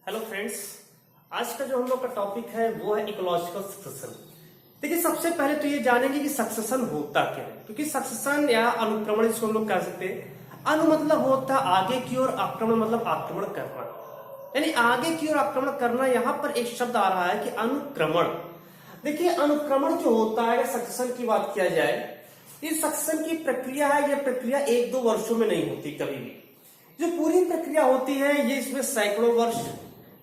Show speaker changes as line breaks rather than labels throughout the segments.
Hello friends, आज का जो हम लोग का टॉपिक है वो है इकोलॉजिकल सक्सेशन। देखिए, सबसे पहले तो ये जानेंगे कि सक्सेशन होता क्या है, क्योंकि सक्सेशन या अनुक्रमण इसको हम लोग कह सकते हैं। अनु मतलब होता है आगे की ओर, आक्रमण मतलब आक्रमण करना, यानी आगे की ओर आक्रमण करना। यहाँ पर एक शब्द आ रहा है कि अनुक्रमण। देखिए, अनुक्रमण जो होता है, सक्सेशन की बात किया जाए, ये सक्सेशन की प्रक्रिया है। यह प्रक्रिया 1-2 वर्षों में नहीं होती कभी भी। जो पूरी प्रक्रिया होती है ये इसमें सैकड़ों वर्ष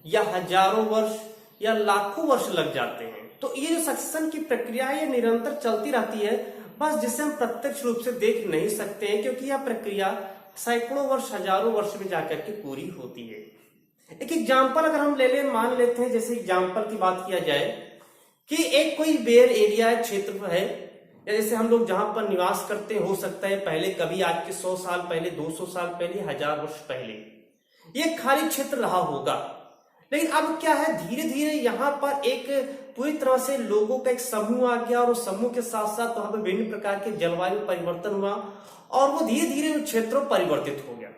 या हजारों वर्ष या लाखों वर्ष लग जाते हैं। तो ये जो सक्सेशन की प्रक्रिया है ये निरंतर चलती रहती है, बस जिसे हम प्रत्यक्ष रूप से देख नहीं सकते हैं, क्योंकि यह प्रक्रिया सैकड़ों वर्ष हजारों वर्ष में जाकर के पूरी होती है। एक एग्जाम्पल अगर हम ले लें, मान लेते हैं, जैसे एग्जाम्पल की बात किया जाए कि एक कोई बेर एरिया क्षेत्र है, या जैसे हम लोग जहां पर निवास करते हो सकता है पहले कभी आज के 100 साल पहले, 200 साल पहले, 1000 वर्ष पहले ये खाली क्षेत्र रहा होगा। लेकिन अब क्या है, धीरे धीरे यहाँ पर एक पूरी तरह से लोगों का एक समूह आ गया, और उस समूह के साथ साथ वहां पर विभिन्न प्रकार के जलवायु परिवर्तन हुआ, और वो धीरे धीरे उन क्षेत्रों परिवर्तित हो गया।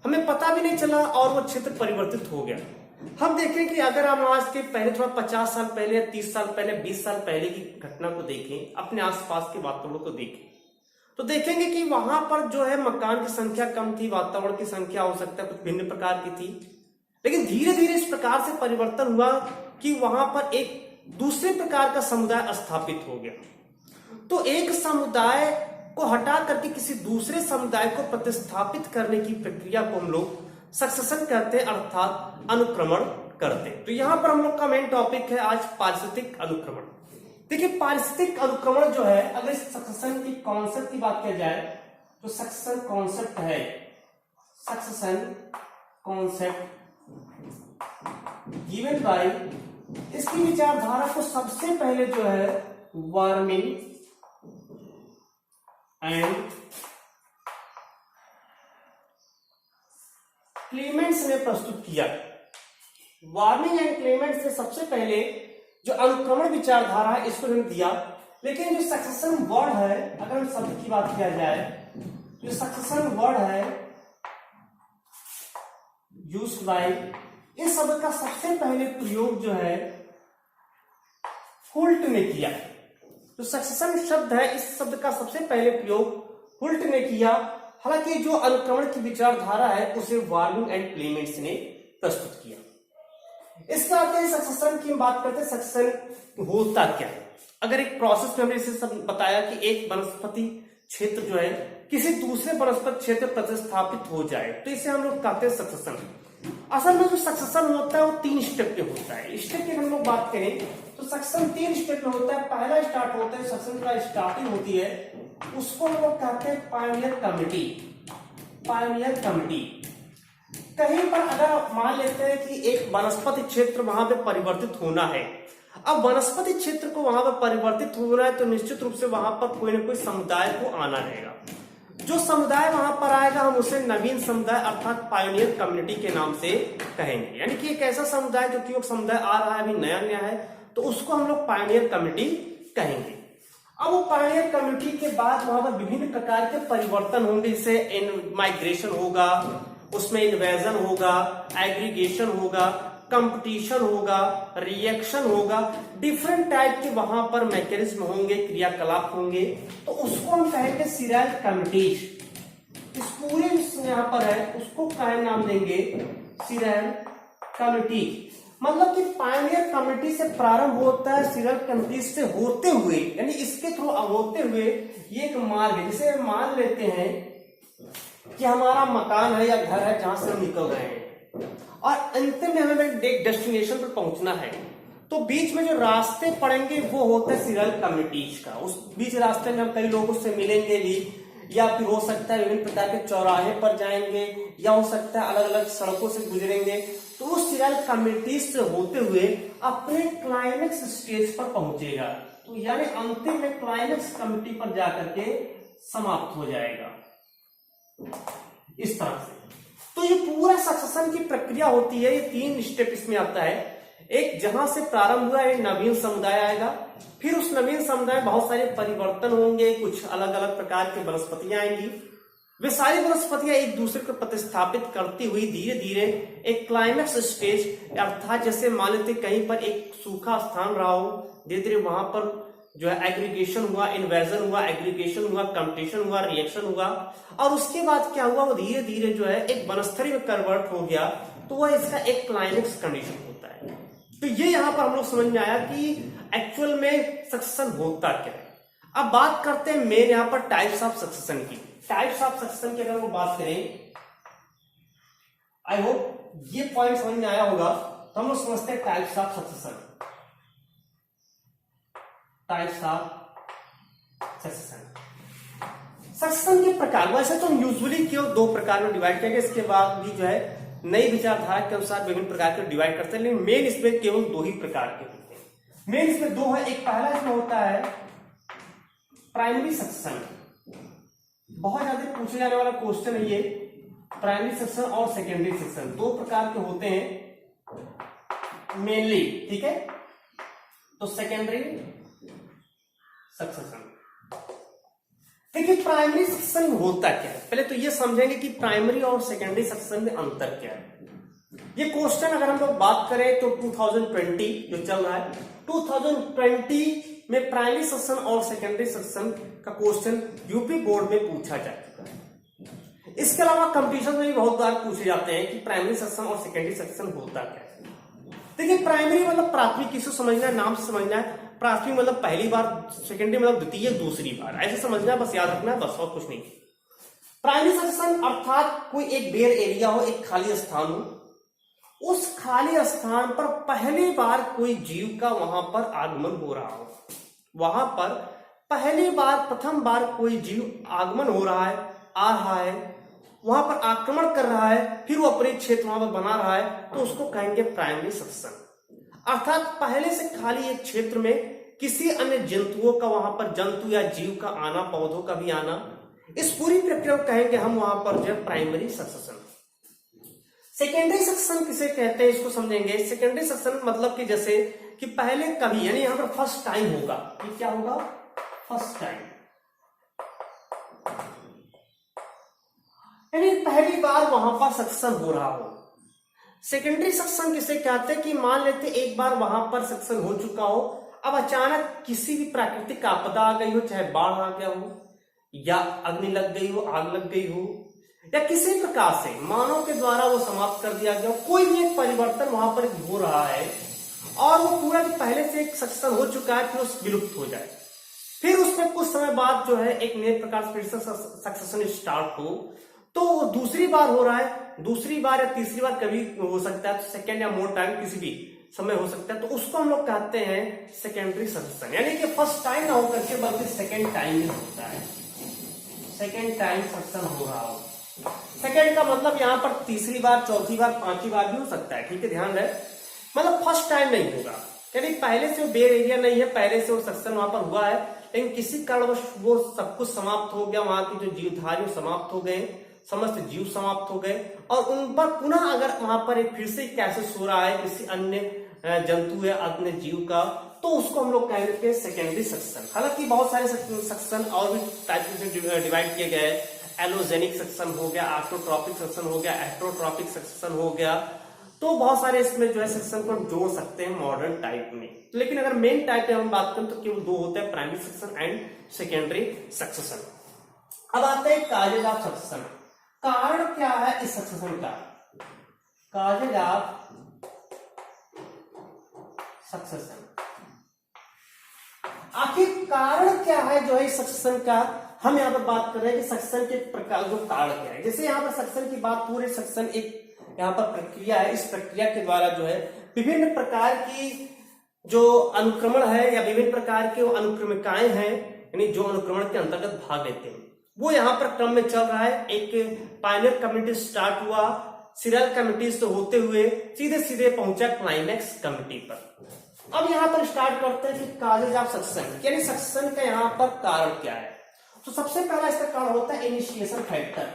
हमें पता भी नहीं चला और वो क्षेत्र परिवर्तित हो गया। हम देखें कि अगर हम आज के पहले थोड़ा 50 साल पहले या 30 साल पहले, 20 साल पहले की घटना को देखें, अपने आसपास के वातावरण को देखें, तो देखेंगे कि वहां पर जो है मकान की संख्या कम थी, वातावरण की संख्या हो सकता है कुछ भिन्न प्रकार की थी। लेकिन धीरे धीरे इस प्रकार से परिवर्तन हुआ कि वहां पर एक दूसरे प्रकार का समुदाय स्थापित हो गया। तो एक समुदाय को हटा करके किसी दूसरे समुदाय को प्रतिस्थापित करने की प्रक्रिया को हम लोग सक्सेशन कहते हैं, अर्थात अनुक्रमण करते हैं। तो यहां पर हम लोग का मेन टॉपिक है आज पारिस्थितिक अनुक्रमण। देखिए, पारिस्थितिक अनुक्रमण जो है, अगर इस सक्सेशन की कॉन्सेप्ट की बात किया जाए तो सक्सेशन कॉन्सेप्ट है, सक्सेशन कॉन्सेप्ट गिवन बाय, इसकी विचारधारा को सबसे पहले जो है वार्मिंग एंड क्लेमेंट्स ने प्रस्तुत किया। वार्मिंग एंड क्लेमेंट्स ने सबसे पहले जो अनुक्रमण विचारधारा है इसको नहीं दिया। लेकिन जो सक्सेशन वर्ड है, अगर हम शब्द की बात किया जाए, जो सक्सेशन वर्ड है यूज्ड बाय, इस शब्द का सबसे पहले प्रयोग जो है हुल्ट ने किया। जो सक्सेशन शब्द है, इस शब्द का सबसे पहले प्रयोग हुल्ट ने किया। हालांकि जो अनुक्रमण की विचारधारा है उसे वार्मिंग एंड क्लेमेंट्स ने प्रस्तुत किया। इसके आते हैं सक्सेशन की बात करते हैं, सक्सेशन होता क्या है। अगर एक प्रोसेस में हमने इसे सब बताया कि एक वनस्पति क्षेत्र जो है किसी दूसरे वनस्पति क्षेत्र प्रतिस्थापित हो जाए, तो इसे हम लोग कहते हैं सक्सेशन। असल में जो सक्सेशन होता है वो 3 स्टेप पे होता है। स्टेप की हम लोग बात करें तो सक्सेशन 3 स्टेप में होता है। पहला स्टार्ट होता है, सक्सेशन का स्टार्टिंग होती है, उसको हम लोग कहते हैं पायनियर कमिटी। पायनियर कमिटी कहीं पर अगर मान लेते हैं कि एक वनस्पति क्षेत्र वहां पे परिवर्तित होना है, अब वनस्पति क्षेत्र को वहां पर परिवर्तित होना है तो निश्चित रूप से वहां पर कोई ना कोई समुदाय को आना रहेगा। जो समुदाय वहां पर आएगा हम उसे नवीन समुदाय अर्थात पायनियर कम्युनिटी के नाम से कहेंगे। यानी कि एक ऐसा समुदाय जो कि वो समुदाय आ रहा है, अभी नया नया है, तो उसको हम लोग पायनियर कम्युनिटी कहेंगे। अब वो पायनियर कम्युनिटी के बाद वहां पर विभिन्न प्रकार के परिवर्तन होंगे, जैसे माइग्रेशन होगा, उसमें इन्वेजन होगा, एग्रीगेशन होगा, कंपटीशन होगा, रिएक्शन होगा, डिफरेंट टाइप के वहां पर मैकेनिज्म होंगे, क्रियाकलाप होंगे, तो उसको हम कहेंगे सीरियल कम्युनिटीज। इस पूरे यहाँ पर है उसको क्या नाम देंगे, सीरियल कम्युनिटी। मतलब कि पायनियर कम्युनिटी से प्रारंभ होता है, सीरियल कम्युनिटी से होते हुए, यानी इसके थ्रू होते हुए ये एक मार्ग है। जिसे मान लेते हैं कि हमारा मकान है या घर है जहां से हम निकल रहे हैं, और अंतिम में हमें एक डेस्टिनेशन पर पहुंचना है, तो बीच में जो रास्ते पड़ेंगे वो होते हैं सीरियल कम्युनिटीज का। उस बीच रास्ते में हम कई लोगों से मिलेंगे भी, या फिर हो सकता है विभिन्न प्रकार के चौराहे पर जाएंगे, या हो सकता है अलग अलग सड़कों से गुजरेंगे, तो वो सीरियल कम्युनिटीज से होते हुए अपने क्लाइमेक्स स्टेज पर पहुंचेगा। तो यानी अंतिम में क्लाइमेक्स कम्युनिटी पर जाकर के समाप्त हो जाएगा इस तरह से। तो ये पूरा सक्सेशन की प्रक्रिया होती है, ये 3 स्टेप इसमें आता है। एक जहां से प्रारंभ हुआ, एक नवीन समुदाय आएगा, फिर उस नवीन समुदाय बहुत सारे परिवर्तन होंगे, कुछ अलग अलग प्रकार की वनस्पतियां आएंगी, वे सारी वनस्पतियां एक दूसरे को प्रतिस्थापित करती हुई धीरे धीरे एक क्लाइमेक्स स्टेज, अर्थात जैसे मान लेते कहीं पर एक सूखा स्थान रहा हो, धीरे धीरे वहां पर जो है एग्रीगेशन हुआ, इन्वेजन हुआ, एग्रीगेशन हुआ, कंपटीशन हुआ, रिएक्शन हुआ, और उसके बाद क्या हुआ, वो धीरे धीरे जो है एक वनस्पति में कन्वर्ट हो गया, तो वह इसका एक क्लाइमेक्स कंडीशन होता है। तो ये यहां पर हम लोग समझ में आया कि एक्चुअल में सक्सेशन होता क्या है। अब बात करते हैं मेन यहां पर टाइप्स ऑफ सक्सेशन की। टाइप्स ऑफ सक्सेशन की अगर वो बात करें, आई होप ये पॉइंट समझ में आया होगा। तो हम लोग समझते हैं types of succession. Types of succession, succession के प्रकार, वैसे तो हम यूजुअली केवल 2 प्रकार में डिवाइड करेंगे, इसके बाद भी जो है नई विचारधारा के अनुसार विभिन्न प्रकार के डिवाइड करते हैं, लेकिन मेन इसमें केवल 2 ही प्रकार के होते हैं। मेन इसमें 2 है। एक पहला इसमें होता है प्राइमरी सक्सेशन, बहुत ज्यादा पूछे जाने वाला क्वेश्चन है ये। प्राइमरी सेक्शन और सेकेंडरी सेक्शन 2 प्रकार के होते हैं मेनली, ठीक है। तो सेकेंडरी सक्सेशन, देखिए प्राइमरी सेक्शन होता क्या है, पहले तो ये समझेंगे कि प्राइमरी और सेकेंडरी सेक्शन में अंतर क्या है। ये क्वेश्चन अगर हम लोग बात करें तो 2020 जो चल रहा है, 2020 में प्राइमरी सेक्शन और सेकेंडरी सेक्शन का क्वेश्चन यूपी बोर्ड में पूछा जा चुका है। इसके अलावा कंपटीशन में भी बहुत बार पूछे जाते हैं कि प्राइमरी सेक्शन और सेकेंडरी सेक्शन होता क्या है। देखिए प्राइमरी मतलब प्राथमिक, किसे समझना है, नाम से समझना है। प्राथमिक मतलब पहली बार, सेकेंडरी मतलब द्वितीय, दूसरी बार, ऐसे समझना है, बस याद रखना है, बस और कुछ नहीं। प्राइमरी सेक्शन अर्थात कोई एक बेयर एरिया हो, एक खाली स्थान हो, उस खाली स्थान पर पहली बार कोई जीव का वहां पर आगमन हो रहा हो, वहां पर पहली बार, प्रथम बार कोई जीव आगमन हो रहा है, आ रहा है, वहां पर आक्रमण कर रहा है, फिर वो अपने क्षेत्र वहां पर बना रहा है, तो उसको कहेंगे प्राइमरी सेक्शन। अर्थात पहले से खाली एक क्षेत्र में किसी अन्य जंतुओं का वहां पर, जंतु या जीव का आना, पौधों का भी आना, इस पूरी प्रक्रिया को कहेंगे हम वहां पर जो प्राइमरी सक्सेशन। सेकेंडरी सक्सेशन किसे कहते हैं, इसको समझेंगे। सेकेंडरी सक्सेशन मतलब कि जैसे कि पहले कभी, यानी यहां पर फर्स्ट टाइम होगा, ये क्या होगा, फर्स्ट टाइम, यानी पहली बार वहां पर सक्सेशन हो रहा हो। सेकेंडरी सक्सेशन किसे कहते हैं कि मान लेते एक बार वहां पर सक्सेशन हो चुका हो, अब अचानक किसी भी प्राकृतिक आपदा आ गई हो, चाहे बाढ़ आ गया हो, या अग्नि लग गई हो, आग लग गई हो, या किसी प्रकार से मानव के द्वारा वो समाप्त कर दिया गया, कोई भी एक परिवर्तन वहां पर हो रहा है और वो पूरा जो पहले से एक सक्सेशन हो चुका है, फिर उस विलुप्त हो जाए, फिर उसमें कुछ समय बाद जो है एक नए प्रकार से सक्सेशन स्टार्ट हो, तो वो दूसरी बार हो रहा है, दूसरी बार या तीसरी बार कभी हो सकता है, सेकेंड या मोर टाइम किसी भी समय हो सकता है, तो उसको हम लोग कहते हैं सेकेंडरी सक्सेशन। यानी कि फर्स्ट टाइम ना होकर के बल्कि सेकेंड टाइम में होता है, सेकेंड टाइम सक्सेशन हो रहा हो। सेकेंड का मतलब यहाँ पर तीसरी बार, चौथी बार, पांचवी बार भी हो सकता है, ठीक है, ध्यान रहे, मतलब फर्स्ट टाइम नहीं होगा, यानी पहले से वो बेयर एरिया नहीं है, पहले से वो सक्सेशन वहां पर हुआ है, लेकिन किसी कारणवश वो सब कुछ समाप्त हो गया, वहां की जो जीवधारी समाप्त हो गए, समस्त जीव समाप्त हो गए, और उन पर पुनः अगर वहां पर एक फिर से कैसे हो रहा है किसी अन्य जंतु या अन्य जीव का, तो उसको हम लोग कहेंगे सेकेंडरी सक्सेशन। हालांकि बहुत सारे सक्सेशन और भी टाइप से डिवाइड किए गए, एलोजेनिक सक्सेशन हो गया, ऑटोट्रॉपिक सक्सेशन हो गया, हेटेरोट्रॉपिक सक्सेशन हो गया, तो बहुत सारे इसमें जो है सक्सेशन को जोड़ सकते हैं मॉडर्न टाइप में। लेकिन अगर मेन टाइप में हम बात करें तो केवल 2 होते हैं, primary succession and secondary succession. अब आते हैं काजेज ऑफ सक्सेशन। कारण क्या है इस सक्सेशन का, काजेज ऑफ सक्सेशन, आखिर कारण क्या है जो है इस सक्सेशन का। हम यहाँ पर बात कर रहे हैं कि सक्सेशन के प्रकार, जो कारण क्या है। जैसे यहाँ पर सक्सेशन की बात, पूरे सक्सेशन एक यहाँ पर प्रक्रिया है, इस प्रक्रिया के द्वारा जो है विभिन्न प्रकार की जो अनुक्रमण है या विभिन्न प्रकार के अनुक्रमिकाएं हैं, यानी जो अनुक्रमण के अंतर्गत भाग लेते हैं, वो यहाँ पर क्रम में चल रहा है। एक पायनियर कम्युनिटी स्टार्ट हुआ, सीरियल कम्युनिटी से होते हुए सीधे सीधे पहुंचा क्लाइमेक्स कम्युनिटी पर। अब यहाँ पर स्टार्ट करते हैं कि काजेज ऑफ सक्सेशन, यानी सक्सेशन का यहाँ पर कारण क्या है। तो सबसे पहला इसका कारण होता है इनिशिएशन फैक्टर।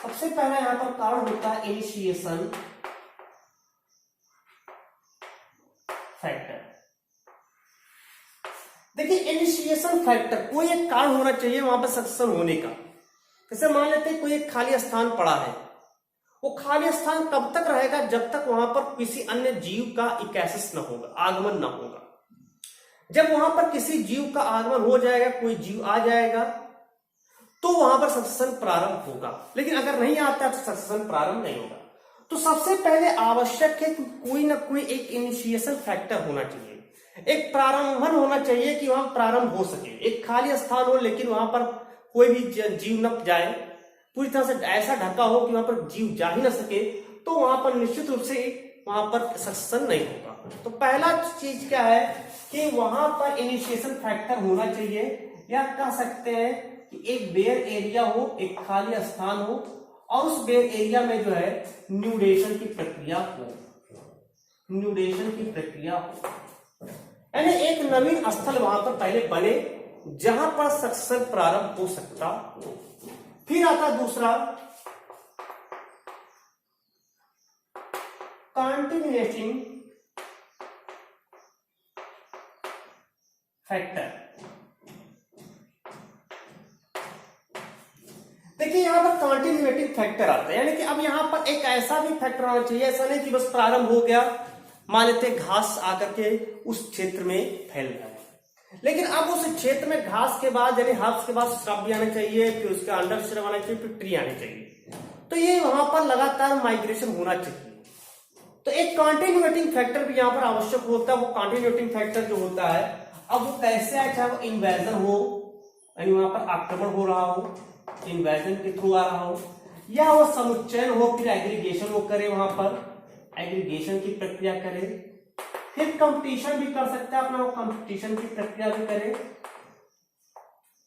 सबसे पहला यहां पर कारण होता है इनिशिएशन फैक्टर। देखिए इनिशिएशन फैक्टर, कोई एक कारण होना चाहिए वहां पर सक्सेशन होने का। जैसे मान लेते हैं कोई एक खाली स्थान पड़ा है, वो खाली स्थान तब तक रहेगा जब तक वहां पर किसी अन्य जीव का इकैसिस न होगा, आगमन न होगा। जब वहां पर किसी जीव का आगमन हो जाएगा, कोई जीव आ जाएगा, तो वहां पर सक्सेशन प्रारंभ होगा। लेकिन अगर नहीं आता तो सक्सेशन प्रारंभ नहीं होगा। तो सबसे पहले आवश्यक है कि कोई ना कोई एक इनिशिएशन फैक्टर होना चाहिए, एक प्रारंभन होना चाहिए कि वहां प्रारंभ हो सके। एक खाली स्थान हो लेकिन वहां पर कोई भी जीव न जाए, पूरी तरह से ऐसा ढका हो कि वहां पर जीव जा ही ना सके, तो वहां पर निश्चित रूप से वहां पर सक्सेशन नहीं होगा। तो पहला चीज क्या है कि वहां पर इनिशिएशन फैक्टर होना चाहिए, या कह सकते हैं कि एक बेयर एरिया हो, एक खाली स्थान हो, और उस बेयर एरिया में जो है न्यूडेशन की प्रक्रिया हो, न्यूडेशन की प्रक्रिया हो, यानी एक नवीन स्थल वहां पर पहले बने जहां पर सक्सेशन प्रारंभ हो सकता हो। फिर आता दूसरा कंटिन्यूएटिंग फैक्टर। देखिए यहां पर कंटिन्यूएटिंग फैक्टर आता है, यानी कि अब यहां पर एक ऐसा भी फैक्टर आना चाहिए, ऐसा नहीं कि बस प्रारंभ हो गया, मान लेते घास आकर के उस क्षेत्र में फैल रहा है, लेकिन अब उस क्षेत्र में घास के बाद यानी हर्ब्स के बाद श्रब भी आना चाहिए, फिर उसका अंडर श्रब आना चाहिए, फिर ट्री आने चाहिए। तो ये वहां पर लगातार माइग्रेशन होना चाहिए। तो एक कंटिन्यूएटिंग फैक्टर भी यहाँ पर आवश्यक होता है। वो कंटिन्यूएटिंग फैक्टर जो होता है, अब वो कैसे आए, चाहे वो इन्वेजन हो, यानी वहां पर आक्रमण हो रहा हो, इन्वेजन के थ्रू आ रहा हो, या वो समुच्चयन हो, फिर एग्रीगेशन वो करे, वहां पर एग्रीगेशन की प्रक्रिया करे, फिर कंपटीशन भी कर सकता है अपना, वो कंपटीशन की प्रक्रिया भी करे,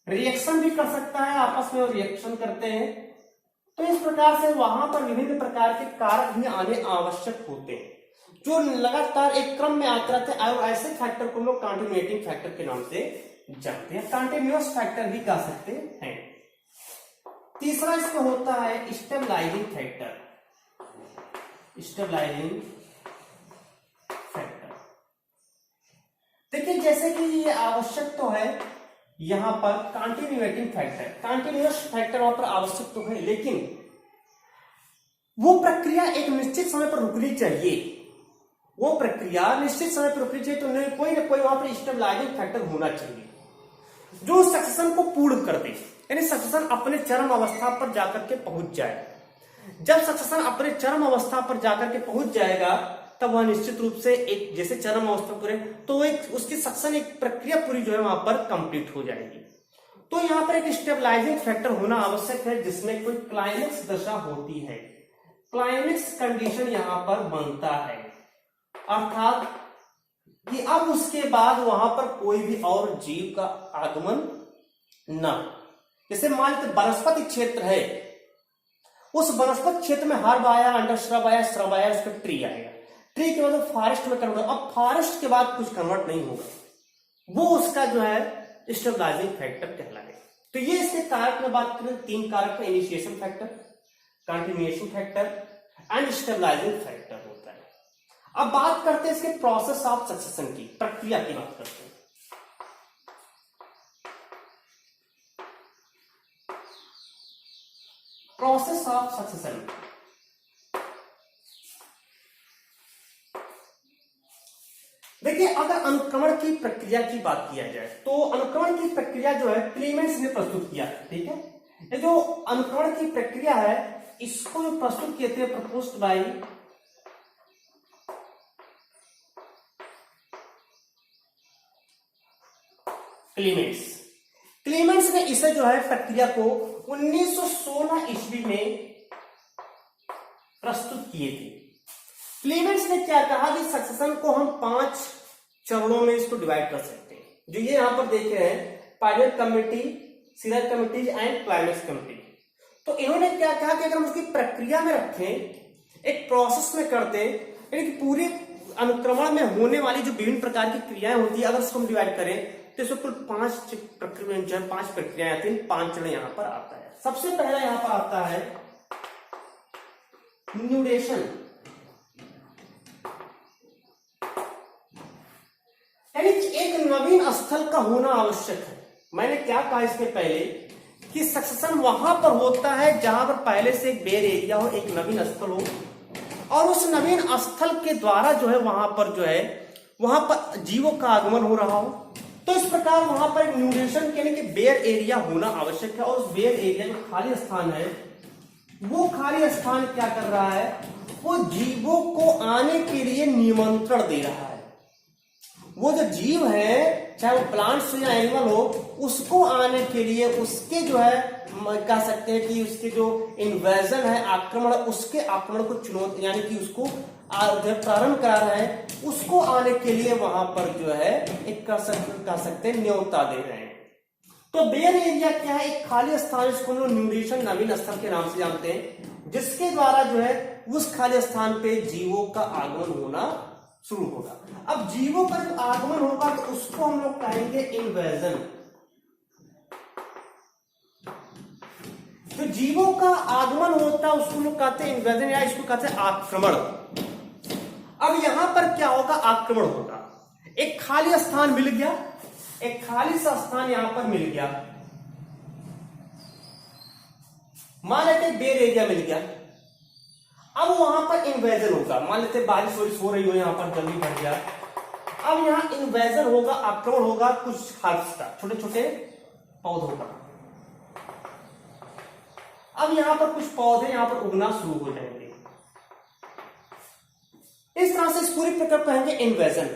रिएक्शन भी कर सकता है, आपस में रिएक्शन करते हैं। तो इस प्रकार से वहां पर विभिन्न प्रकार के कारक भी आने आवश्यक होते हैं जो लगातार एक क्रम में आते रहते हैं, और ऐसे फैक्टर को हम लोग कंटिन्यूएटिंग फैक्टर के नाम से जानते हैं, कंटिन्यूअस फैक्टर भी कह सकते हैं। तीसरा इसमें होता है स्टेबलाइजिंग फैक्टर, स्टेबलाइजिंग फैक्टर। देखिए जैसे कि ये आवश्यक तो है यहां पर कंटिन्यूएटिंग फैक्टर, कंटिन्यूअस फैक्टर वहां पर आवश्यक तो है, लेकिन वो प्रक्रिया एक निश्चित समय पर रुकनी चाहिए, वो प्रक्रिया निश्चित समय पर रुकनी चाहिए। तो कोई ना कोई वहां पर स्टेबलाइजिंग फैक्टर होना चाहिए जो सक्सेशन को पूर्ण कर दे, यानी सक्सेशन अपने चरम अवस्था पर जाकर के पहुंच जाए। जब सक्सेशन अपने चरम अवस्था पर जाकर के पहुंच जाएगा, तब वह निश्चित रूप से एक जैसे चरम अवस्था पूरे, तो एक उसकी सक्सेशन एक प्रक्रिया पूरी जो है वहां पर कंप्लीट हो जाएगी। तो यहाँ पर एक स्टेबलाइजिंग फैक्टर होना आवश्यक है, जिसमें कोई क्लाइमेक्स दशा होती है, क्लाइमेक्स कंडीशन यहाँ पर बनता है, अर्थात कि अब उसके बाद वहां पर कोई भी और जीव का आगमन न, जैसे मान लीजिए वनस्पति क्षेत्र है, उस वनस्पति क्षेत्र में हर्ब आया, अंडर श्रब आया, श्रब आया, उस पर ट्री आएगा, ट्री के बाद फॉरेस्ट में कन्वर्ट, अब फॉरेस्ट के बाद कुछ कन्वर्ट नहीं होगा, वो उसका जो है स्टेबलाइजिंग फैक्टर कहलाएगा। तो ये इसके कारक में बात करें, तीन कारक में initiation factor, continuation factor and stabilising factor होता है। अब बात करते हैं इसके प्रोसेस ऑफ सक्सेशन की, प्रक्रिया की बात करते हैं। प्रोसेस ऑफ सक्सेशन, देखिए अगर अनुक्रमण की प्रक्रिया की बात किया जाए तो अनुक्रमण की प्रक्रिया जो है क्लीमेंट्स ने प्रस्तुत किया, ठीक है। ये जो अनुक्रमण की प्रक्रिया है इसको जो प्रस्तुत किए थे प्रपोज्ड बाय क्लीमेंट्स, क्लीमेंट्स ने इसे जो है प्रक्रिया को 1916 ईस्वी में प्रस्तुत किए थे। क्लीमेंट्स ने क्या कहा कि सक्सेशन को हम 5 चरणों में इसको डिवाइड कर सकते हैं, जो ये यहां पर देख रहे हैं, pilot committee, serial committees and climax committee. तो इन्होंने क्या कहा कि अगर हम उसकी प्रक्रिया में रखें, एक प्रोसेस में करते, यानी कि पूरे अनुक्रमण में होने वाली जो विभिन्न प्रकार की क्रियाएं होती है, अगर उसको हम डिवाइड करें तो इसको कुल 5 प्रक्रिया जो है 5 प्रक्रियाएं आती हैं, 5 चरण यहां पर आता है। सबसे पहला यहां पर आता है न्यूडेशन, यानी एक नवीन स्थल का होना आवश्यक है। मैंने क्या कहा इसके पहले कि कि सक्सेशन वहां पर होता है जहां पर पहले से एक बेर एरिया हो, एक नवीन स्थल हो, और उस नवीन स्थल के द्वारा जो है वहां पर जीवों का आगमन हो रहा हो। तो इस प्रकार वहां पर एक न्यूट्रिशन यानी कि बेर एरिया होना आवश्यक है, और उस बेर एरिया जो खाली स्थान है, वो खाली स्थान क्या कर रहा है, वो जीवों को आने के लिए निमंत्रण दे रहा है। वो जो जीव है, चाहे वो प्लांट्स हो या एनिमल हो, उसको आने के लिए उसके जो है कह सकते हैं कि उसके जो इन्वेजन है, आक्रमण, उसके आक्रमण को चुनौती यानी कि उसको प्रारंभ करा रहे हैं, उसको आने के लिए वहां पर जो है एक कह सकते हैं न्योता दे रहे हैं। तो बेयर एरिया क्या है, एक खाली स्थान जिसको हम लोग न्यूट्रिशन नवीन स्थल के नाम से जानते हैं, जिसके द्वारा जो है उस खाली स्थान पे जीवों का आगमन होना शुरू होगा। अब जीवों का जो आगमन होगा तो उसको हम लोग कहेंगे इन्वेजन। तो जीवों का आगमन होता है उसको लोग कहते हैं इन्वेजन, या इसको कहते हैं आक्रमण। अब यहां पर क्या होगा, आक्रमण होगा। एक खाली स्थान मिल गया, एक खाली सा स्थान यहां पर मिल गया, मान लेते बेर एरिया मिल गया। अब वहां पर इन्वेजन होगा, मान लेते बारिश हो रही हो, यहां पर जल्दी भर गया। अब यहां इन्वेजन होगा, आक्रमण होगा कुछ हर्ब्स का, छोटे छोटे पौधों का। अब यहां पर कुछ पौधे यहां पर उगना शुरू हो जाएंगे। इस तरह से इस पूरी प्रक्रिया को कहेंगे इन्वेजन।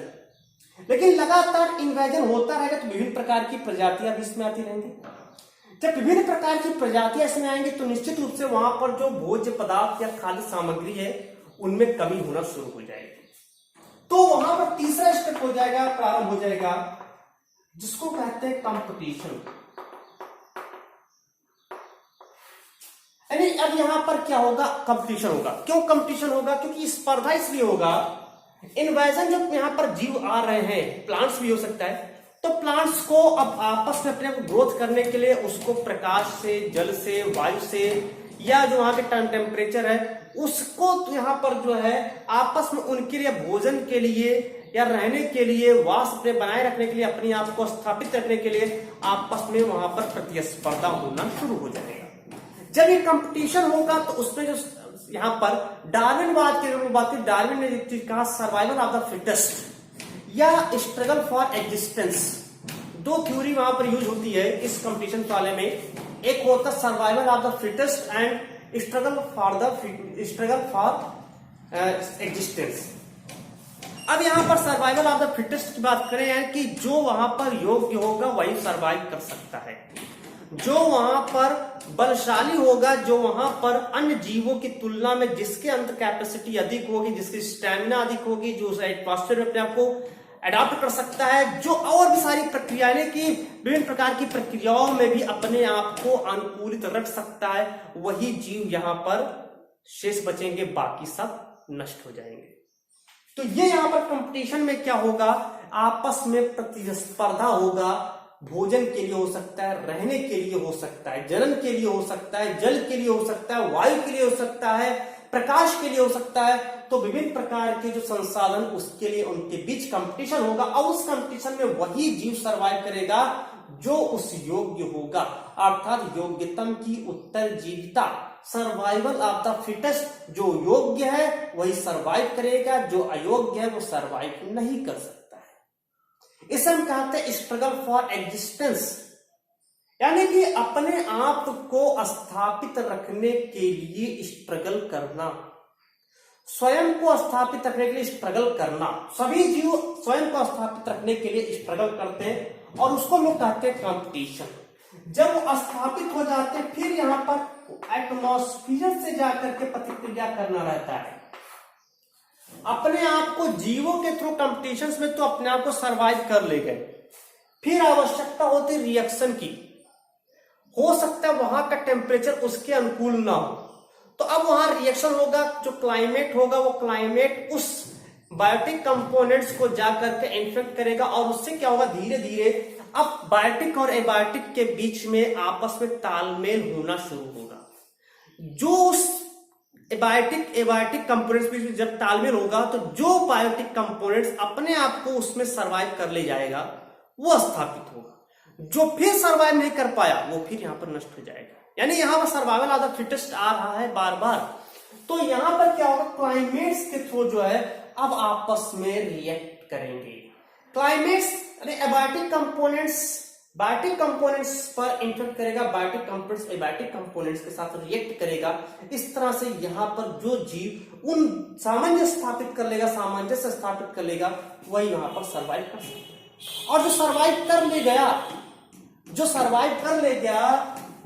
लेकिन लगातार इन्वेजन होता रहेगा तो विभिन्न प्रकार की प्रजातियां भी इसमें आती रहेंगी। जब विभिन्न प्रकार की प्रजातियां इसमें आएंगी तो निश्चित रूप से वहां पर जो भोज्य पदार्थ या खाद्य सामग्री है उनमें कमी होना शुरू हो जाएगी। तो वहां पर तीसरा स्टेप हो जाएगा, प्रारंभ हो जाएगा, जिसको कहते हैं कंपटीशन। यानी अब यहां पर क्या होगा, कंपटीशन होगा। क्यों कंपटीशन होगा, क्योंकि स्पर्धा इसलिए होगा, इन्वेजन जब यहां पर जीव आ रहे हैं, प्लांट्स भी हो सकता है, तो प्लांट्स को अब आपस में अपने आप ग्रोथ करने के लिए उसको प्रकाश से, जल से, वायु से, या जो वहां के टेम्परेचर है उसको तो यहां पर जो है आपस में उनके लिए भोजन के लिए या रहने के लिए, वास अपने बनाए रखने के लिए, अपने आप को स्थापित रखने के लिए आपस में वहां पर प्रतिस्पर्धा होना शुरू हो जाएगा। जब ये कंपटीशन होगा तो उसमें जो यहां पर डार्विनवाद की बात की, डार्विन ने कहा सर्वाइवल ऑफ द फिटेस्ट या स्ट्रगल फॉर एग्जिस्टेंस, दो थ्योरी वहां पर यूज होती है इस कंपटीशन वाले में। एक होता है survival of the fittest and struggle for existence. अब यहां पर सर्वाइवल ऑफ द फिटेस्ट की बात करें, यानी कि जो वहां पर योग्य होगा वही सर्वाइव कर सकता है, जो वहां पर बलशाली होगा, जो वहां पर अन्य जीवों की तुलना में जिसके अंदर कैपेसिटी अधिक होगी, जिसकी स्टैमिना अधिक होगी, जो एटमॉस्फेयर में अपने आप को अडॉप्ट कर सकता है, जो और भी सारी प्रक्रियाएं की विभिन्न प्रकार की प्रक्रियाओं में भी अपने आप को अनुकूलित रख सकता है, वही जीव यहां पर शेष बचेंगे, बाकी सब नष्ट हो जाएंगे। तो ये यहां पर कंपटीशन में क्या होगा, आपस में प्रतिस्पर्धा होगा। भोजन के लिए हो सकता है, रहने के लिए हो सकता है, जनन के लिए हो सकता है, जल के लिए हो सकता है, वायु के लिए हो सकता है, प्रकाश के लिए हो सकता है। तो विभिन्न प्रकार के जो संसाधन उसके लिए उनके बीच कंपटीशन होगा, और उस कंपटीशन में वही जीव सरवाइव करेगा जो उस योग्य होगा, अर्थात योग्यतम की उत्तरजीविता, सर्वाइवल ऑफ द फिटेस्ट। जो योग्य है वही सरवाइव करेगा, जो अयोग्य है वो सरवाइव नहीं कर सकता। इसे हम कहते हैं स्ट्रगल फॉर एग्जिस्टेंस, यानी कि अपने आप को स्थापित रखने के लिए स्ट्रगल करना, स्वयं को स्थापित रखने के लिए स्ट्रगल करना। सभी जीव स्वयं को स्थापित रखने के लिए स्ट्रगल करते हैं और उसको लोग कहते हैं कंपटीशन। जब वो स्थापित हो जाते हैं फिर यहां पर एटमॉस्फेयर से जाकर के प्रतिक्रिया करना रहता है। अपने आप को जीवों के थ्रू कंपटीशंस में तो अपने आप को सरवाइव कर ले गए, फिर आवश्यकता होती रिएक्शन की। हो सकता है वहां का टेम्परेचर उसके अनुकूल ना हो, तो अब वहां रिएक्शन होगा, जो क्लाइमेट होगा वो क्लाइमेट उस बायोटिक कंपोनेंट्स को जाकर के इन्फेक्ट करेगा, और उससे क्या होगा, धीरे धीरे अब बायोटिक और एबायोटिक के बीच में आपस में तालमेल होना शुरू होगा। जो उस एबायोटिक कंपोनेंट्स में जब तालमेल होगा तो जो बायोटिक कंपोनेंट्स अपने आप को उसमें सरवाइव कर ले जाएगा वो स्थापित होगा। जो फिर सर्वाइव नहीं कर पाया वो फिर यहाँ पर नष्ट हो जाएगा। यानी यहाँ पर सर्वाइवल ऑफ द फिटेस्ट आ रहा है बार बार। तो यहाँ पर क्या होगा, क्लाइमेट्स के थ्रू जो है अब आपस में रिएक्ट करेंगे। क्लाइमेट्स एबायोटिक कंपोनेंट्स पर इंटरेक्ट करेगा, बायोटिक कंपोनेंट्स एबायोटिक कंपोनेंट्स के साथ रिएक्ट करेगा। इस तरह से यहाँ पर जो जीव उन सामंजस्य स्थापित कर लेगा वही यहाँ पर सर्वाइव कर सकता। और जो सर्वाइव कर ले गया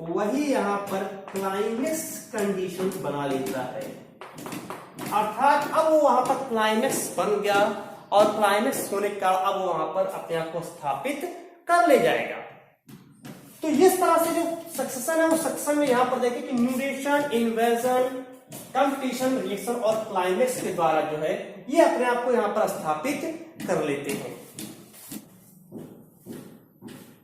वही यहाँ पर क्लाइमेक्स कंडीशन बना लेता है। अर्थात अब वो वहां पर क्लाइमेक्स बन गया और क्लाइमेक्स होने का अब वो वहां पर अपने आप को स्थापित कर ले जाएगा। तो इस तरह से जो सक्सेशन है वो सक्सेशन में यहां पर देखें कि म्यूटेशन, इन्वर्जन, कंपटीशन, रिएक्शन और क्लाइमेक्स के द्वारा जो है ये अपने आप को यहां पर स्थापित कर लेते हैं।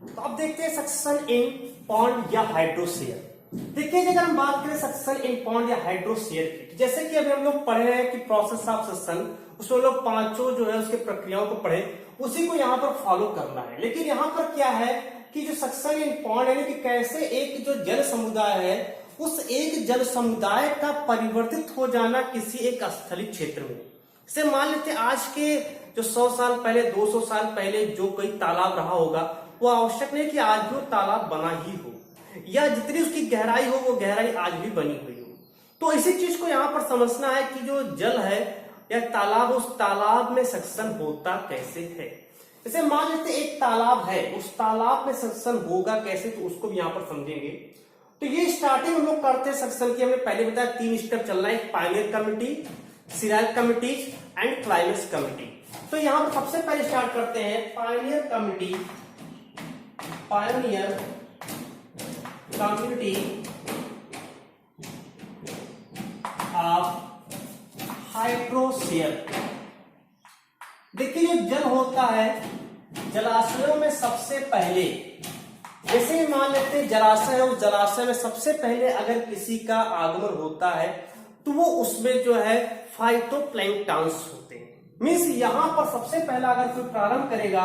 तो अब देखते हैं सक्सेशन इन पॉन्ड या हाइड्रोस्फीयर। देखिए अगर हम बात करें सक्सेशन इन पॉन्ड या हाइड्रोस्फीयर की, जैसे कि अभी हम लोग पढ़े हैं कि प्रोसेस ऑफ सक्सेशन, उसमें लोग पांचों जो है उसके प्रक्रियाओं को पढ़े, उसी को यहाँ पर फॉलो करना है। लेकिन यहाँ पर क्या है कि जो सक्सेशन इन पॉन्ड यानी कि कैसे एक जो जल समुदाय है उस एक जल समुदाय का परिवर्तित हो जाना किसी एक स्थलीय क्षेत्र में। जैसे मान लेते आज के जो 100 साल पहले 200 साल पहले जो कोई तालाब रहा होगा वो आवश्यक नहीं कि आज भी तालाब बना ही हो या जितनी उसकी गहराई हो वो गहराई आज भी बनी हुई हो। तो इसी चीज को यहाँ पर समझना है कि जो जल है या तालाब, उस तालाब में सक्सेशन होता कैसे है। जैसे मान लेते एक तालाब है, उस तालाब में सक्सेशन होगा कैसे, तो उसको भी यहाँ पर समझेंगे। तो ये स्टार्टिंग हम लोग करते हैं सक्सेशन की, हमने पहले बताया 3 स्टेप चलना है, Pioneer committee, serial committees and climax committee. तो यहाँ पर सबसे पहले स्टार्ट करते हैं पायनियर कमिटी ऑफ हाइड्रोस्फीयर। देखिए जो जल होता है जलाशयों में सबसे पहले, जैसे ही मान लेते हैं जलाशय है, उस जलाशय में सबसे पहले अगर किसी का आगमन होता है तो वो उसमें जो है फाइटोप्लैंक्टन्स होते हैं। मीन्स यहां पर सबसे पहला अगर कोई प्रारंभ करेगा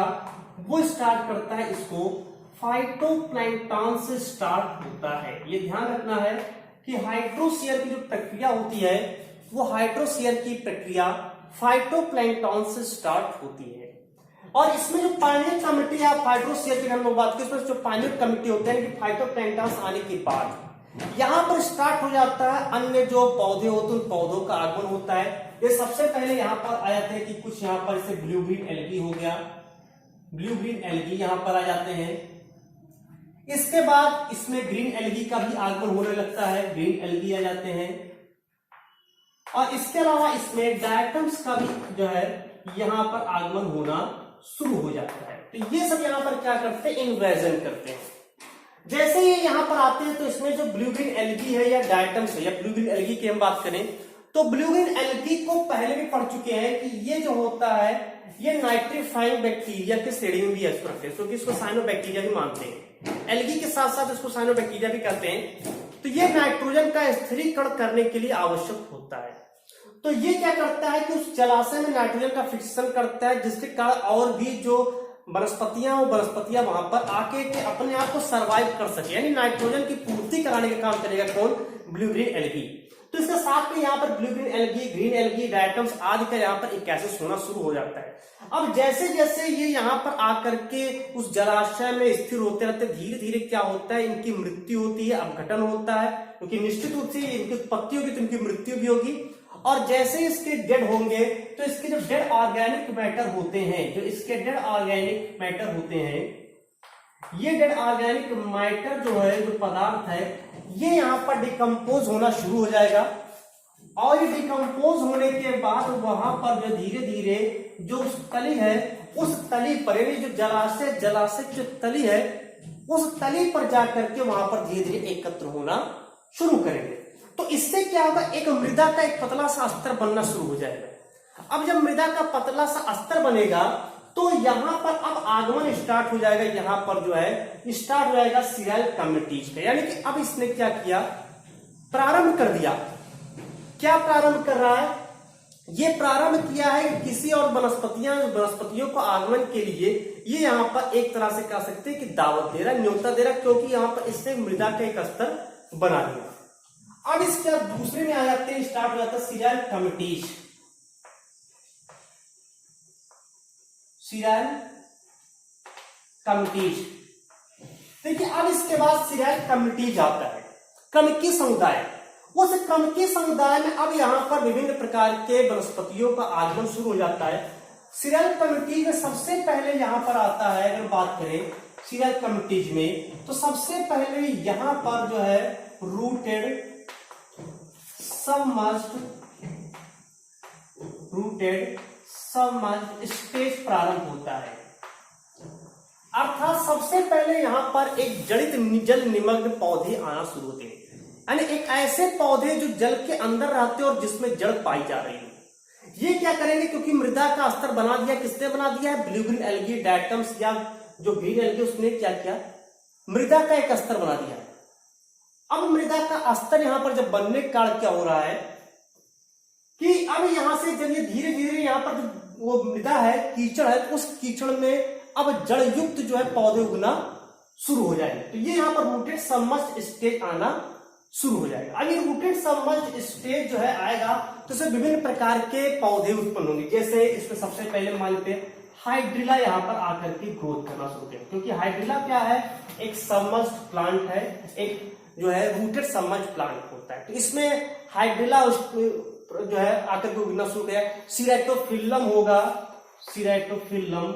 वो स्टार्ट करता है, इसको फाइटोप्लैंक्टन से स्टार्ट होता है। ये ध्यान रखना है कि हाइड्रोस्फीयर की जो प्रक्रिया होती है वो हाइड्रोस्फीयर की प्रक्रिया फाइटोप्लैंक्टन से स्टार्ट होती है। और इसमें जो पायनियर कमिटी या हाइड्रोस्फीयर की हम लोग बात करें, इसमें जो पायनियर कमिटी होते हैं कि फाइटोप्लैंक्टन आने के बाद यहां पर स्टार्ट हो जाता है अन्य जो पौधे होते हैं उन पौधों का आगमन होता है। ये सबसे पहले यहां पर आ जाते हैं कि कुछ यहां पर जैसे ब्लू ग्रीन एल्गी हो गया, ब्लू ग्रीन एल्गी यहां पर आ जाते हैं। इसके बाद इसमें ग्रीन एल्गी का भी आगमन होने लगता है, ग्रीन एल्गी आ जाते हैं। और इसके अलावा इसमें डायटम्स का भी जो है यहां पर आगमन होना शुरू हो जाता है। तो ये सब यहां पर क्या करते हैं, इन्वर्जन करते हैं। जैसे ये यहां पर आते हैं तो इसमें जो ब्लू ग्रीन एल्गी है या डायटम्स है या ब्लू ग्रीन एल्गी की हम बात करें तो ब्लू ग्रीन एल्गी को पहले भी पढ़ चुके हैं कि ये जो होता है ये नाइट्रीफाइंग बैक्टीरिया के श्रेणी में भी रखते हैं, क्योंकि इसको साइनोबैक्टीरिया भी मानते हैं। एल्गी के साथ साथ इसको साइनोबैक्टीरिया भी कहते हैं। तो ये नाइट्रोजन का स्थिरीकरण करने के लिए आवश्यक होता है। तो ये क्या करता है कि उस जलाशय में नाइट्रोजन का फिक्सेशन करता है, जिसके कारण और भी जो वनस्पतियां वहां पर आके के अपने आप को सरवाइव कर सके, यानी नाइट्रोजन की पूर्ति कराने का काम करेगा कौन, ब्लू ग्रीन एल्गी। तो इसके साथ में यहाँ पर blue green algae, green algae, diatoms आदि का यहाँ पर एक ऐसे होना शुरू हो जाता है। अब जैसे जैसे ये यहाँ पर आकर के उस जलाशय में स्थिर होते रहते, धीरे धीरे क्या होता है, इनकी मृत्यु होती है, अपघटन होता है, क्योंकि निश्चित रूप से इनकी उत्पत्ति होगी तो इनकी मृत्यु भी होगी। और जैसे इसके डेड होंगे तो इसके जो डेड ऑर्गेनिक मैटर होते हैं, जो इसके डेड ऑर्गेनिक मैटर होते हैं, ये डेड ऑर्गेनिक मैटर जो है, जो पदार्थ है, ये यहाँ पर डिकम्पोज होना शुरू हो जाएगा। और ये डिकम्पोज होने के बाद वहां पर जो धीरे धीरे जो उस तली है, उस तली पर यानी जो जलाशय की जो तली है, उस तली पर जाकर के वहां पर धीरे धीरे एकत्र होना शुरू करेंगे। तो इससे क्या होगा, एक मृदा का एक पतला सा अस्तर बनना शुरू हो जाएगा। अब जब मृदा का पतला सा अस्तर बनेगा तो यहां पर अब आगमन स्टार्ट हो जाएगा, यहां पर जो है स्टार्ट हो जाएगा सीरियल कमिटीज का। यानी कि अब इसने क्या किया, प्रारंभ कर दिया। क्या प्रारंभ कर रहा है, ये प्रारंभ किया है कि किसी और वनस्पतियों को आगमन के लिए ये यहाँ पर एक तरह से कह सकते हैं कि दावत दे रहा, न्योता दे रहा, क्योंकि यहाँ पर इससे मृदा का एक स्तर बना दिया। अब इसके बाद दूसरे में आ जाते हैं, स्टार्ट हो जाता है सीरियल कमिटीज। सीरियल कमिटीज, देखिए अब इसके बाद सीरियल कमिटीज आता है, कमिटी समुदाय। उस कमिटी समुदाय में अब यहाँ पर विभिन्न प्रकार के वनस्पतियों का आगमन शुरू हो जाता है। सीरियल कमिटी में सबसे पहले यहाँ पर आता है, अगर बात करें सीरियल कमिटीज में, तो सबसे पहले यहाँ पर जो है रूटेड सबमर्ज्ड स्टेज प्रारंभ होता है। अर्थात सबसे पहले यहाँ पर एक जड़ित जल निमग्न पौधे आना शुरू होते हैं, यानी एक ऐसे पौधे जो जल के अंदर रहते हैं और जिसमें जड़ पाई जा रही है। ये क्या करेंगे, क्योंकि मृदा का स्तर बना दिया, किसने बना दिया है, ब्लू ग्रीन एल्गी, डायटम्स या जो ग्रीन एल्गी, उसने क्या किया, मृदा का एक स्तर बना दिया। अब मृदा का स्तर यहां पर जब बनने का कारण क्या हो रहा है कि अब यहां से जब ये धीरे धीरे यहां पर जो वो मृदा है, कीचड़ है, तो उस कीचड़ में अब जड़ युक्त जो है पौधे उगना शुरू हो जाएंगे। तो ये यहाँ पर रूटेड सबमर्ज्ड स्टेज आना शुरू हो जाएगा। अब ये रूटेड सबमर्ज्ड स्टेज जो है आएगा तो इसमें विभिन्न प्रकार के पौधे उत्पन्न होंगे। जैसे इसमें सबसे पहले मान लेते हैं हाइड्रिला यहाँ पर आकर के ग्रोथ करना शुरू करें, क्योंकि हाइड्रिला क्या है, एक सबमर्ज्ड प्लांट है, एक जो है रूटेड सबमर्ज्ड प्लांट होता है। तो इसमें हाइड्रिला जो है आकर के उगना शुरू किया। सीरेटोफिल्लम होगा, सीरेटोफिल्लम,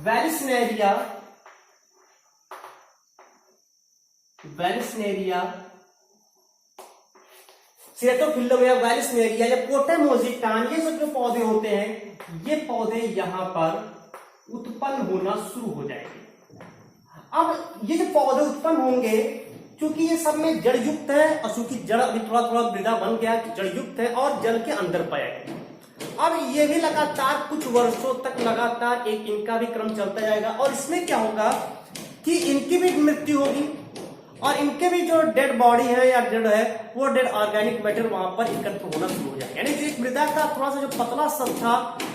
वेलिस्नेरिया, सीरेटोफिल्लम या वेलिस्नेरिया या पोटेमोजिटान, ये सब जो पौधे होते हैं, ये पौधे यहां पर उत्पन्न होना शुरू हो जाएंगे। अब ये जो पौधे उत्पन्न होंगे, क्योंकि ये सब में जड़ युक्त है और चूंकि जड़ अभी थोड़ा थोड़ा मृदा बन गया, जड़ युक्त है और जल के अंदर पाया गया। अब ये भी लगातार कुछ वर्षों तक लगातार एक इनका भी क्रम चलता जाएगा और इसमें क्या होगा कि इनकी भी मृत्यु होगी और इनके भी जो डेड बॉडी है या डेड है वो डेड ऑर्गेनिक मैटर वहां पर एकत्र होना शुरू हो जाएगा। यानी जो एक मृदा का थोड़ा सा जो पतला स्तर था,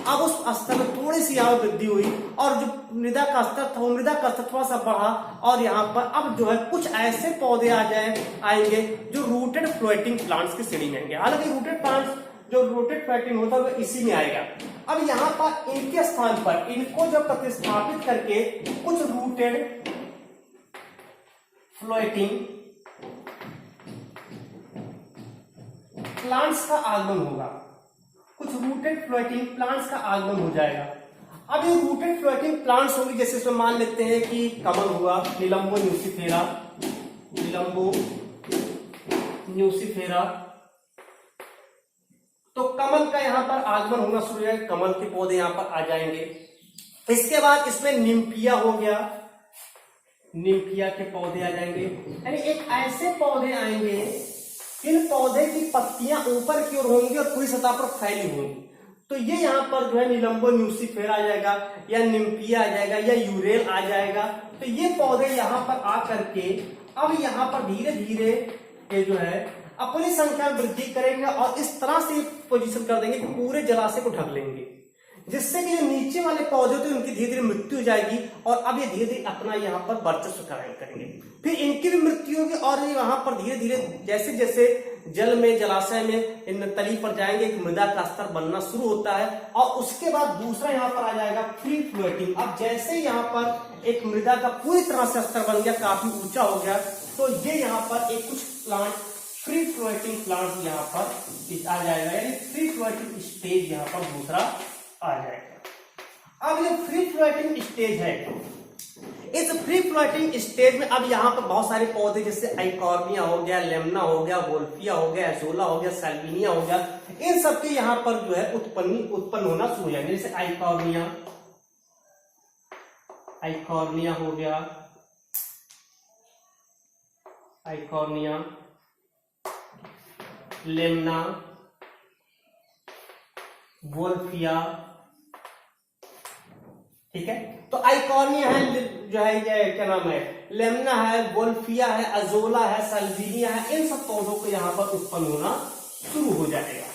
अब उस स्तर में थोड़ी सी यहाँ वृद्धि हुई और जो मृदा का स्तर था वो मृदा का स्तर थोड़ा सा बढ़ा और यहाँ पर अब जो है कुछ ऐसे पौधे आएंगे जो रूटेड फ्लोटिंग प्लांट्स की श्रेणी में आएंगे। हालांकि रूटेड प्लांट्स जो रोटेट पैटर्न होता है वो इसी में आएगा। अब यहाँ पर इनके स्थान पर इनको जब प्रतिस्थापित करके कुछ रूटेड फ्लोटिंग प्लांट्स का आगमन होगा, कुछ रूटेड फ्लोटिंग प्लांट्स का आगमन हो जाएगा। अब ये रूटेड फ्लोटिंग प्लांट्स होंगे, जैसे इसमें मान लेते हैं कि कमल हुआ, निलंबो न्यूसिफेरा, तो कमल का यहाँ पर आगमन होना शुरू है, कमल के पौधे यहाँ पर आ जाएंगे। इसके बाद इसमें निम्फिया हो गया, निम्फिया के पौधे आ जाएंगे। यानी एक ऐसे पौधे आएंगे, इन पौधे की पत्तियां ऊपर की ओर होंगी और पूरी सतह पर फैली होंगी। तो ये यहाँ पर जो है निलंबो न्यूसिफेरा आ जाएगा या निम्फिया आ जाएगा या यूरेल आ जाएगा। तो ये पौधे यहाँ पर आकर के अब यहाँ पर धीरे धीरे ये जो है अपनी संख्या में वृद्धि करेंगे और इस तरह से पोजीशन कर देंगे कि पूरे जलाशय को ढक लेंगे, जिससे कि जो नीचे वाले पौधे होते हैं उनकी धीरे धीरे मृत्यु हो जाएगी और अब ये धीरे धीरे अपना यहाँ पर वर्चस्व कायम करेंगे। फिर इनकी भी मृत्यु होगी और ये वहां पर धीरे धीरे जैसे जैसे जल में जलाशय में इन तली पर जाएंगे, एक मृदा का स्तर बनना शुरू होता है और उसके बाद दूसरा यहाँ पर आ जाएगा फ्री फ्लोटिंग। अब जैसे यहाँ पर एक मृदा का पूरी तरह से स्तर बन गया, काफी ऊंचा हो गया, तो ये यहाँ पर एक कुछ प्लांट फ्री फ्लोटिंग प्लांट यहाँ पर आ जाएगा, यानी फ्री फ्लोटिंग स्टेज यहाँ पर दूसरा आ जाएगा। अब ये फ्री फ्लोटिंग स्टेज है, इस फ्री फ्लोटिंग स्टेज में अब यहाँ पर बहुत सारे पौधे जैसे आइकॉर्निया हो गया, लेमना हो गया, वोल्फिया हो गया, एजोला हो गया, सैल्विनिया हो गया, इन सबके यहाँ पर जो है उत्पन्न होना शुरू हो जाएंगे। जैसे आइकॉर्निया हो गया, आइकॉर्निया, लेमना, वोल्फिया, ठीक है। तो आइकॉर्निया है जो है ये क्या नाम है, लेमना है, वोल्फिया है, अजोला है, सल्विनिया है, इन सब पौधों को यहाँ पर उत्पन्न होना शुरू हो जाएगा,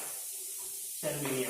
सल्विनिया।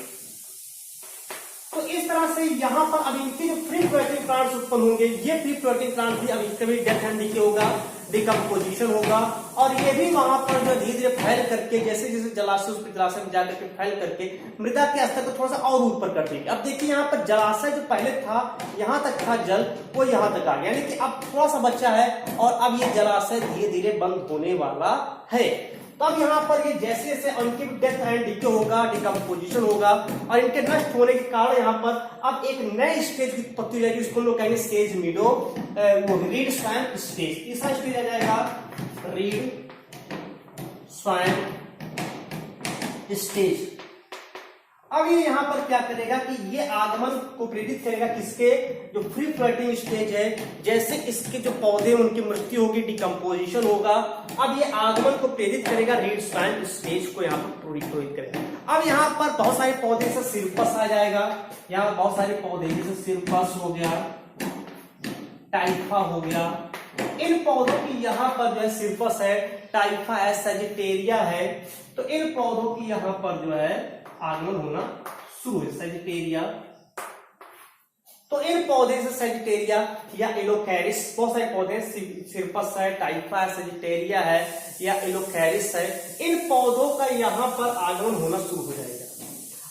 तो इस तरह से यहाँ पर अब इनके जो फ्री फ्लोटिंग प्लांट्स उत्पन्न होंगे, ये फ्री फ्लोटिंग प्लांट भी अब इनका भी डेथ एंड डीके होगा, डिकम्पोजिशन होगा, और ये भी वहां पर जो धीरे धीरे फैल करके जैसे जैसे जलाशय उस जलाशय में जाकर के फैल करके मृदा के स्तर को थोड़ा सा और ऊपर कर देंगे। अब देखिए यहाँ पर जलाशय जो पहले था, यहाँ तक था जल, वो यहाँ तक आ गया, यानी कि अब थोड़ा सा बचा है और अब ये जलाशय धीरे धीरे बंद होने वाला है। तो अब यहाँ पर ये जैसे जैसे उनकी डेथ एंड डीके होगा, डिकम्पोजिशन होगा, और इनके नष्ट होने के कारण यहाँ पर अब एक नए स्टेज की उत्पत्ति हो जाएगी, इसको लोग कहेंगे स्टेज मीडो, रीड स्वैम्प स्टेज। तीसरा स्टेज आ जाएगा रीड स्वैम्प स्टेज। अब ये यहाँ पर क्या करेगा कि ये आगमन को प्रेरित करेगा किसके, जो फ्री फ्लोटिंग स्टेज है, जैसे इसके जो पौधे उनकी मृत्यु होगी, डिकम्पोजिशन होगा, अब ये आगमन को प्रेरित करेगा, रीड स्वैम्प स्टेज को यहाँ पर प्रेरित करेगा। अब यहाँ पर बहुत सारे पौधे जैसे सिरपस आ जाएगा, यहाँ बहुत सारे पौधे जैसे सिरपस हो गया, टाइफा हो गया, इन पौधों की यहाँ पर जो है सिरपस है, टाइफा है, सजिटेरिया है, तो इन पौधों की यहाँ पर जो है आगमन होना शुरू है, सजिटेरिया। तो इन पौधे से सजिटेरिया या एलोकैरिस, बहुत सारे पौधे, सिरपस है, टाइफा है, सजिटेरिया है या एलोकैरिस है, इन पौधों का यहाँ पर आगमन होना शुरू हो जाएगा।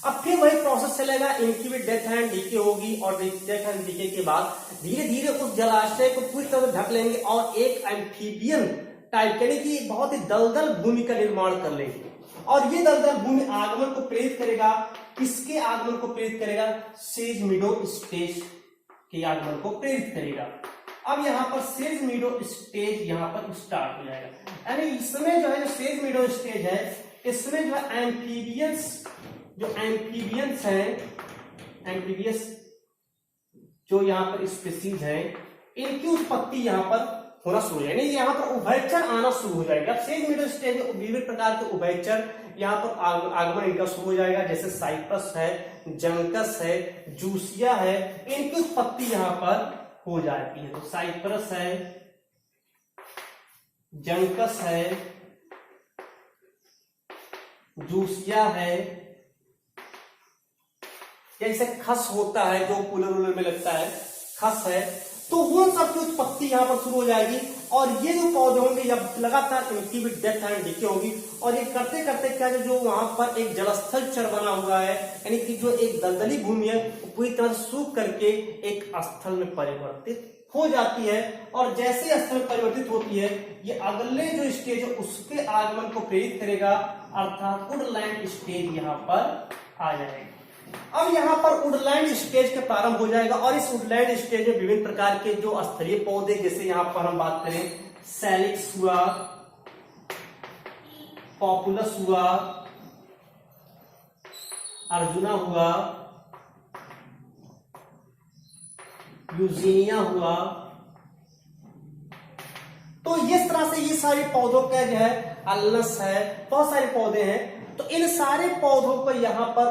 अब फिर वही प्रोसेस चलेगा, इनकी भी डेथ एंड डीके होगी, और डेथ एंड डीके के बाद धीरे धीरे उस जलाशय को पूरी तरह ढक लेंगे और एक एम्फीबियन टाइप यानी कि बहुत ही दलदल भूमि का निर्माण कर लेंगे, और ये दलदल भूमि आगमन को प्रेरित करेगा, किसके आगमन को प्रेरित करेगा, सेज मीडो स्टेज के आगमन को प्रेरित करेगा। अब यहाँ पर सेज मीडो स्टेज यहाँ पर स्टार्ट हो जाएगा, यानी इसमें जो है जो सेज मीडो स्टेज है, इसमें जो है एम्फीबियंस जो यहाँ पर स्पीसीज है, इनकी उत्पत्ति यहाँ पर होना शुरू हो जाएगा, यहाँ पर उभयचर आना शुरू हो जाएगा। सेज मीडो स्टेज में विभिन्न प्रकार के उभयचर यहाँ पर आगमन इनका शुरू हो जाएगा, जैसे साइप्रस है, जंकस है, जूसिया है, इनकी उत्पत्ति यहाँ पर हो जाती है। तो साइप्रस है, जंकस है, जूसिया है, जैसे खस होता है जो कूलर वूलर में लगता है, खस है, तो वो सब की उत्पत्ति यहाँ पर शुरू हो जाएगी, और ये जो पौधे होंगे जब लगातार इनकी भी डेथ एंड डीके होगी, और ये करते करते क्या जो वहां पर एक जलस्थल चर बना हुआ है, यानी कि जो एक दलदली भूमि है पूरी तरह सूख करके एक स्थल में परिवर्तित हो जाती है, और जैसे स्थल परिवर्तित होती है, ये अगले जो स्टेज है उसके आगमन को प्रेरित करेगा, अर्थात वुडलैंड स्टेज यहाँ पर आ जाएगा। अब यहाँ पर वुडलैंड स्टेज के प्रारंभ हो जाएगा, और इस वुडलैंड स्टेज में विभिन्न प्रकार के जो स्थलीय पौधे, जैसे यहाँ पर हम बात करें सैलिक्स हुआ, पॉपुलस हुआ, अर्जुना हुआ, यूजीनिया हुआ, तो इस तरह से ये सारे पौधों का जो है, अल्नस है, बहुत सारे पौधे हैं, तो इन सारे पौधों को यहाँ पर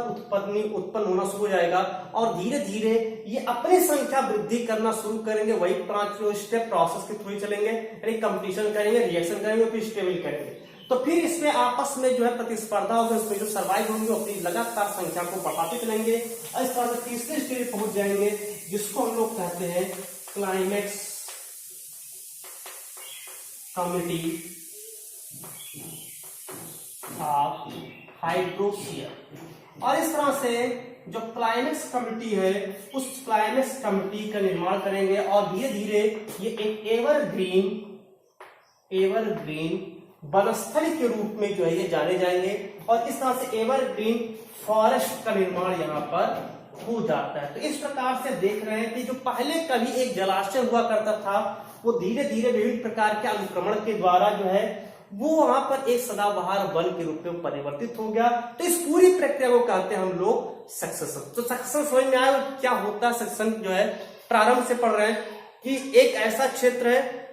उत्पन्न होना शुरू हो जाएगा, और धीरे धीरे ये अपनी संख्या वृद्धि करना शुरू करेंगे। वही 5 स्टेप प्रोसेस के थ्रू चलेंगे, यानी कंपटीशन करेंगे, रिएक्शन करेंगे, फिर स्टेबल करेंगे, तो फिर इसमें आपस में जो है प्रतिस्पर्धा होगी, उसमें जो सर्वाइव होंगे अपनी लगातार संख्या को बढ़ाते चलेंगे, और इस तरह से तीसरे स्टेज पहुंच जाएंगे, जिसको हम लोग कहते हैं क्लाइमेक्स कमिटी ऑफ हाइड्रोक्सिया। और इस तरह से जो क्लाइमेक्स कमिटी है, उस क्लाइमेक्स कमिटी का निर्माण करेंगे, और धीरे धीरे ये एक एवरग्रीन वनस्थली के रूप में जो है ये जाने जाएंगे, और इस तरह से एवरग्रीन फॉरेस्ट का निर्माण यहाँ पर हो जाता है। तो इस प्रकार से देख रहे हैं कि जो पहले कभी एक जलाशय हुआ करता था, वो धीरे धीरे विभिन्न प्रकार के अनुक्रमण के द्वारा जो है वो वहां पर एक सदाबहार वन के रूप में परिवर्तित हो गया। तो इस पूरी प्रक्रिया को कहते हैं हम लोग सक्सेशन। तो सक्सेशन समझ में आया क्या होता है? सक्सेशन जो है प्रारंभ से पढ़ रहे हैं कि एक ऐसा क्षेत्र है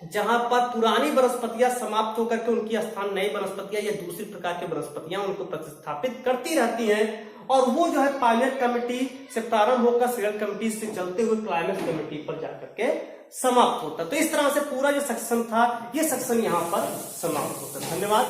जहां पर पुरानी वनस्पतियां समाप्त होकर के उनकी स्थान नई वनस्पतियां या दूसरी प्रकार की वनस्पतियां उनको प्रतिस्थापित करती रहती हैं, और वो जो है पायनियर कमेटी से प्रारंभ होकर सीरियल कमेटी से चलते हुए क्लाइमेक्स कमेटी पर जाकर के समाप्त होता। तो इस तरह से पूरा जो सेक्शन था, ये सेक्शन यहाँ पर समाप्त होता। धन्यवाद।